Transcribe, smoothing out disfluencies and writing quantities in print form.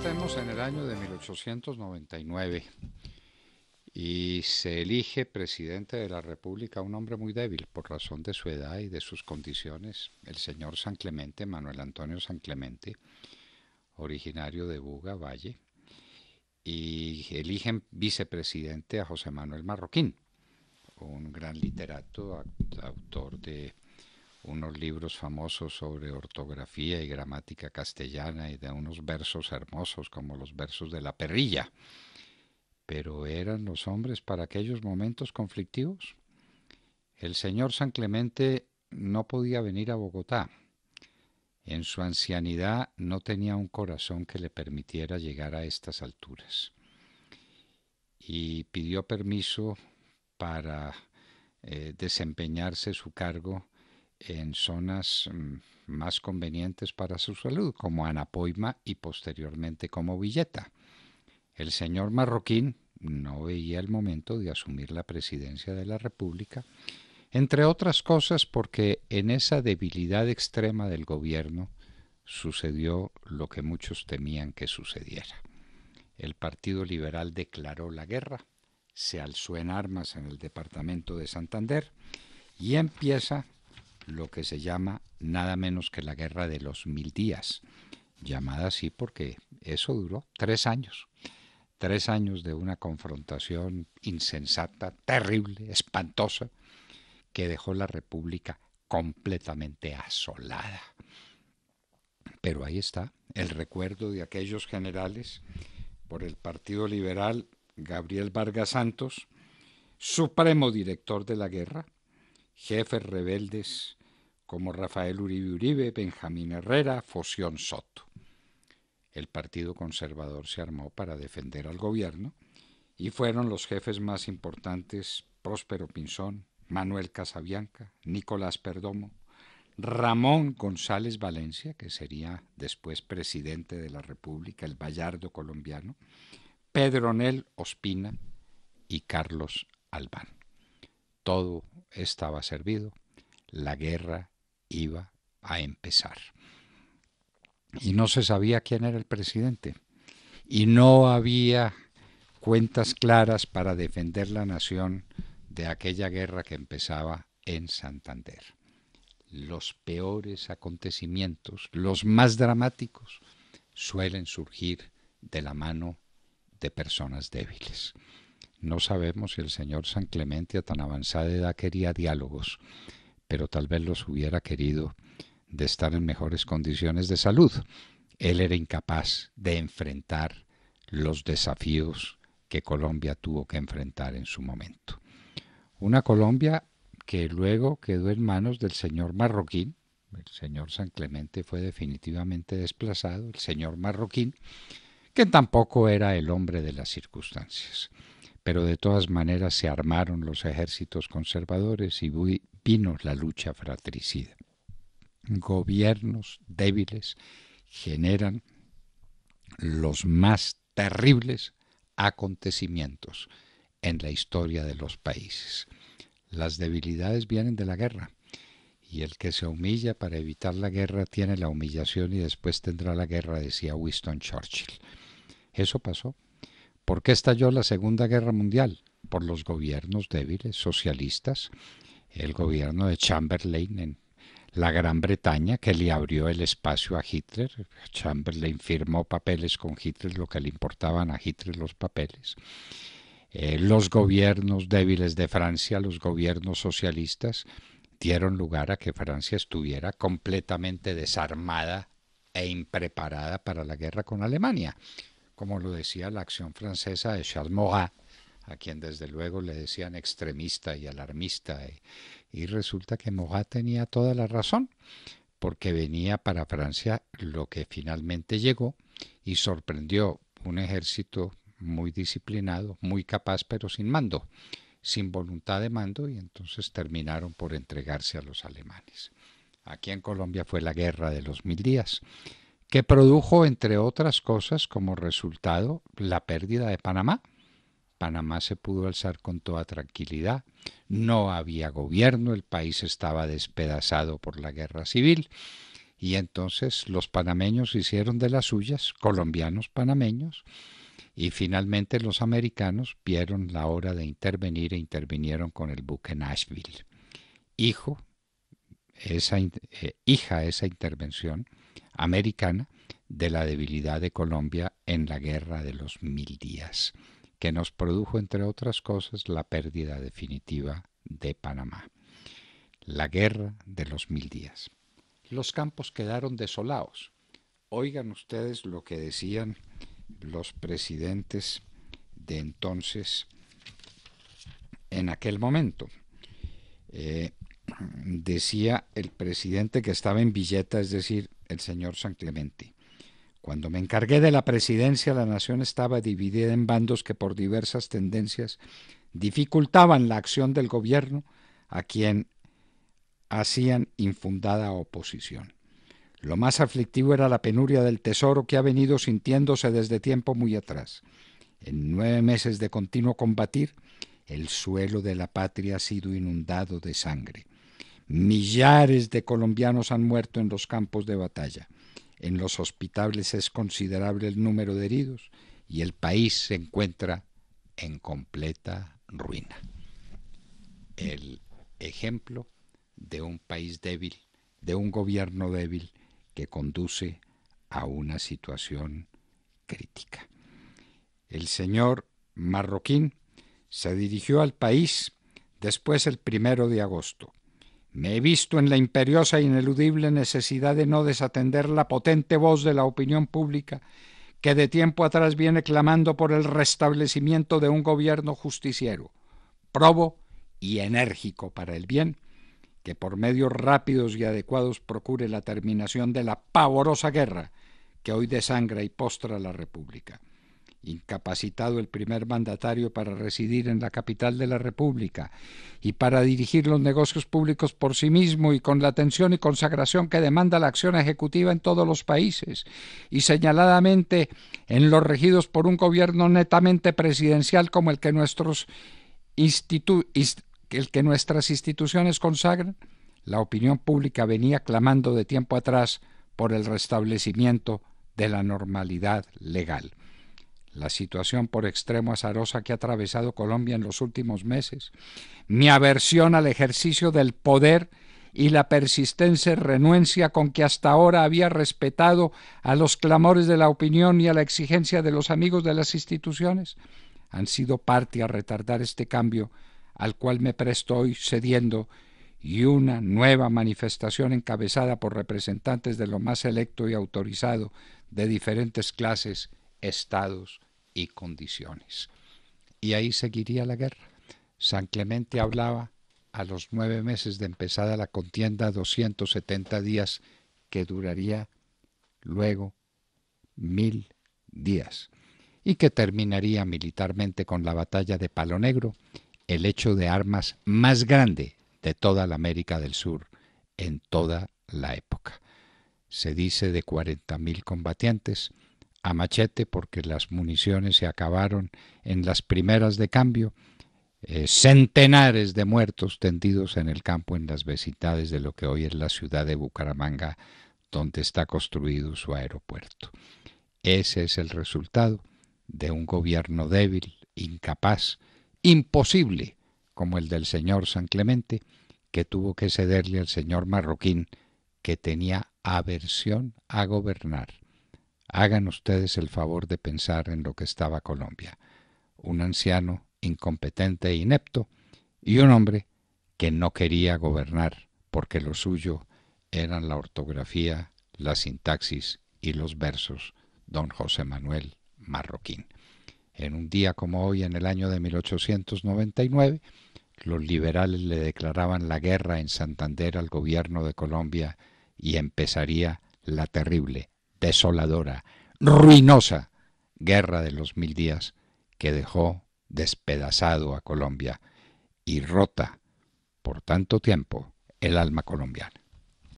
estemos en el año de 1899 y se elige presidente de la República un hombre muy débil por razón de su edad y de sus condiciones, el señor San Clemente, Manuel Antonio San Clemente, originario de Buga, Valle, y eligen vicepresidente a José Manuel Marroquín, un gran literato, autor de unos libros famosos sobre ortografía y gramática castellana y de unos versos hermosos como los versos de la perrilla. Pero eran los hombres para aquellos momentos conflictivos. El señor San Clemente no podía venir a Bogotá. En su ancianidad no tenía un corazón que le permitiera llegar a estas alturas. Y pidió permiso para desempeñarse su cargo en zonas más convenientes para su salud, como Anapoima y posteriormente como Villeta. El señor Marroquín no veía el momento de asumir la presidencia de la República, entre otras cosas porque en esa debilidad extrema del gobierno sucedió lo que muchos temían que sucediera. El Partido Liberal declaró la guerra, se alzó en armas en el departamento de Santander y empieza lo que se llama nada menos que la Guerra de los 1000 días, llamada así porque eso duró 3 años. 3 años de una confrontación insensata, terrible, espantosa, que dejó la República completamente asolada. Pero ahí está el recuerdo de aquellos generales por el Partido Liberal, Gabriel Vargas Santos, supremo director de la guerra, jefes rebeldes como Rafael Uribe Uribe, Benjamín Herrera, Foción Soto. El Partido Conservador se armó para defender al gobierno y fueron los jefes más importantes Próspero Pinzón, Manuel Casabianca, Nicolás Perdomo, Ramón González Valencia, que sería después presidente de la República, el Bayardo colombiano, Pedronel Ospina y Carlos Albán. Todo estaba servido, la guerra iba a empezar. Y no se sabía quién era el presidente. Y no había cuentas claras para defender la nación de aquella guerra que empezaba en Santander. Los peores acontecimientos, los más dramáticos, suelen surgir de la mano de personas débiles. No sabemos si el señor San Clemente a tan avanzada edad quería diálogos, pero tal vez los hubiera querido de estar en mejores condiciones de salud. Él era incapaz de enfrentar los desafíos que Colombia tuvo que enfrentar en su momento. Una Colombia que luego quedó en manos del señor Marroquín. El señor San Clemente fue definitivamente desplazado. El señor Marroquín, que tampoco era el hombre de las circunstancias. Pero de todas maneras se armaron los ejércitos conservadores y vino la lucha fratricida. Gobiernos débiles generan los más terribles acontecimientos en la historia de los países. Las debilidades vienen de la guerra y el que se humilla para evitar la guerra tiene la humillación y después tendrá la guerra, decía Winston Churchill. Eso pasó. ¿Por qué estalló la Segunda Guerra Mundial? Por los gobiernos débiles, socialistas, el gobierno de Chamberlain en la Gran Bretaña, que le abrió el espacio a Hitler. Chamberlain firmó papeles con Hitler, lo que le importaban a Hitler los papeles. Los gobiernos débiles de Francia, los gobiernos socialistas, dieron lugar a que Francia estuviera completamente desarmada e impreparada para la guerra con Alemania, como lo decía la acción francesa de Charles Maurras, a quien desde luego le decían extremista y alarmista, y resulta que Maurras tenía toda la razón, porque venía para Francia lo que finalmente llegó y sorprendió: un ejército muy disciplinado, muy capaz, pero sin mando, sin voluntad de mando, y entonces terminaron por entregarse a los alemanes. Aquí en Colombia fue la Guerra de los 1000 días, que produjo, entre otras cosas, como resultado la pérdida de Panamá. Panamá se pudo alzar con toda tranquilidad, no había gobierno, el país estaba despedazado por la guerra civil y entonces los panameños hicieron de las suyas, colombianos panameños, y finalmente los americanos vieron la hora de intervenir e intervinieron con el buque Nashville. Hija esa intervención americana de la debilidad de Colombia en la Guerra de los 1000 días, que nos produjo, entre otras cosas, la pérdida definitiva de Panamá. La Guerra de los 1000 días. Los campos quedaron desolados. Oigan ustedes lo que decían los presidentes de entonces en aquel momento. Decía el presidente que estaba en Villeta, es decir, el señor San Clemente: cuando me encargué de la presidencia, la nación estaba dividida en bandos que por diversas tendencias dificultaban la acción del gobierno, a quien hacían infundada oposición. Lo más aflictivo era la penuria del tesoro, que ha venido sintiéndose desde tiempo muy atrás. En 9 meses de continuo combatir, el suelo de la patria ha sido inundado de sangre. Millares de colombianos han muerto en los campos de batalla. En los hospitales es considerable el número de heridos y el país se encuentra en completa ruina. El ejemplo de un país débil, de un gobierno débil que conduce a una situación crítica. El señor Marroquín se dirigió al país después el 1 de agosto. Me he visto en la imperiosa e ineludible necesidad de no desatender la potente voz de la opinión pública que de tiempo atrás viene clamando por el restablecimiento de un gobierno justiciero, probo y enérgico para el bien, que por medios rápidos y adecuados procure la terminación de la pavorosa guerra que hoy desangra y postra la República. Incapacitado el primer mandatario para residir en la capital de la República y para dirigir los negocios públicos por sí mismo, y con la atención y consagración que demanda la acción ejecutiva en todos los países, y señaladamente en los regidos por un gobierno netamente presidencial como el que nuestras instituciones consagran, la opinión pública venía clamando de tiempo atrás por el restablecimiento de la normalidad legal. La situación por extremo azarosa que ha atravesado Colombia en los últimos meses, mi aversión al ejercicio del poder y la persistente renuencia con que hasta ahora había respetado a los clamores de la opinión y a la exigencia de los amigos de las instituciones, han sido parte a retardar este cambio al cual me presto hoy cediendo, y una nueva manifestación encabezada por representantes de lo más selecto y autorizado de diferentes clases, estados y condiciones. Y ahí seguiría la guerra. San Clemente hablaba a los 9 meses de empezada la contienda, 270 días, que duraría luego 1000 días, y que terminaría militarmente con la batalla de Palo Negro, el hecho de armas más grande de toda la América del Sur en toda la época. Se dice de 40.000 combatientes, a machete porque las municiones se acabaron en las primeras de cambio, centenares de muertos tendidos en el campo en las vecindades de lo que hoy es la ciudad de Bucaramanga, donde está construido su aeropuerto. Ese es el resultado de un gobierno débil, incapaz, imposible, como el del señor San Clemente, que tuvo que cederle al señor Marroquín, que tenía aversión a gobernar. Hagan ustedes el favor de pensar en lo que estaba Colombia: un anciano incompetente e inepto y un hombre que no quería gobernar porque lo suyo eran la ortografía, la sintaxis y los versos, don José Manuel Marroquín. En un día como hoy, en el año de 1899, los liberales le declaraban la guerra en Santander al gobierno de Colombia y empezaría la terrible, desoladora, ruinosa guerra de los 1000 días, que dejó despedazado a Colombia y rota por tanto tiempo el alma colombiana.